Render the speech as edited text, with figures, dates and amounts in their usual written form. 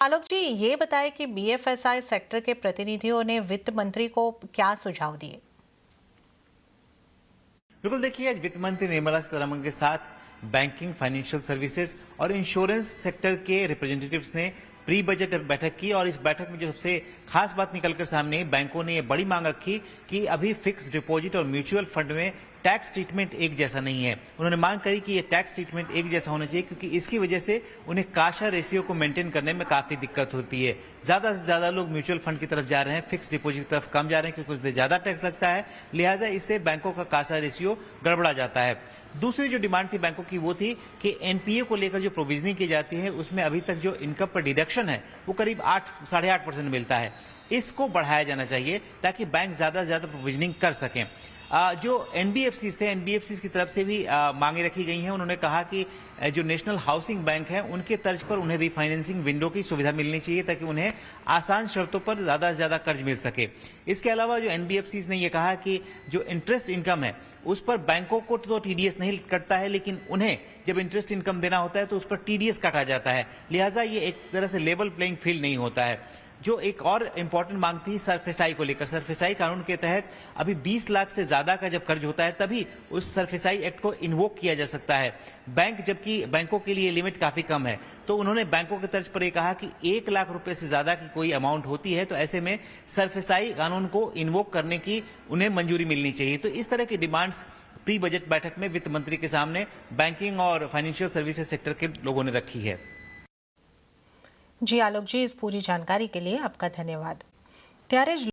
आलोक जी, ये बताएं कि बीएफएसआई सेक्टर के प्रतिनिधियों ने वित्त मंत्री को क्या सुझाव दिए। बिल्कुल, देखिए आज वित्त मंत्री निर्मला सीतारमण के साथ बैंकिंग, फाइनेंशियल सर्विसेज और इंश्योरेंस सेक्टर के रिप्रेजेंटेटिव्स ने प्री बजट बैठक की और इस बैठक में जो सबसे खास बात निकलकर सामने आई, बैंकों ने ये बड़ी मांग रखी कि अभी फिक्स डिपॉजिट और म्यूचुअल फंड में टैक्स ट्रीटमेंट एक जैसा नहीं है। उन्होंने मांग करी कि ये टैक्स ट्रीटमेंट एक जैसा होना चाहिए, क्योंकि इसकी वजह से उन्हें काशा रेशियो को मेंटेन करने में काफी दिक्कत होती है। ज्यादा से ज्यादा लोग म्यूचुअल फंड की तरफ जा रहे हैं, फिक्स डिपॉजिट की तरफ कम जा रहे हैं, क्योंकि उसमें ज्यादा टैक्स लगता है। लिहाजा इससे बैंकों का काशा रेशियो गड़बड़ा जाता है। दूसरी जो डिमांड थी बैंकों की वो थी कि एनपीए को लेकर जो प्रोविजनिंग की जाती है उसमें अभी तक जो इनकम पर डिडक्शन है वो करीब 8-8.5% मिलता है। इसको बढ़ाया जाना चाहिए ताकि बैंक ज्यादा से ज्यादा प्रोविजनिंग कर सकें। जो एनबीएफसी थे, एनबीएफसी की तरफ से भी मांगे रखी गई हैं। उन्होंने कहा कि जो नेशनल हाउसिंग बैंक है उनके तर्ज पर उन्हें रिफाइनेंसिंग विंडो की सुविधा मिलनी चाहिए ताकि उन्हें आसान शर्तों पर ज्यादा से ज्यादा कर्ज मिल सके। इसके अलावा जो एनबीएफसी ने यह कहा कि जो इंटरेस्ट इनकम है उस पर बैंकों को तो टीडीएस नहीं कटता है, लेकिन उन्हें जब इंटरेस्ट इनकम देना होता है तो उस पर टीडीएस काटा जाता है। लिहाजा ये एक तरह से लेवल प्लेइंग फील्ड नहीं होता है। जो एक और इंपॉर्टेंट मांग थी सरफेसाई को लेकर, सरफेसाई कानून के तहत अभी 20 लाख से ज्यादा का जब कर्ज होता है तभी उस सरफेसाई एक्ट को इन्वोक किया जा सकता है। जबकि बैंकों के लिए लिमिट काफी कम है, तो उन्होंने बैंकों के तर्ज पर यह कहा कि 1 लाख रुपए से ज्यादा की कोई अमाउंट होती है तो ऐसे में सरफेसाई कानून को इन्वोक करने की उन्हें मंजूरी मिलनी चाहिए। तो इस तरह की डिमांड्स प्री बजट बैठक में वित्त मंत्री के सामने बैंकिंग और फाइनेंशियल सर्विसेज सेक्टर के लोगों ने रखी है। जी आलोक जी, इस पूरी जानकारी के लिए आपका धन्यवाद। ત્યારે જ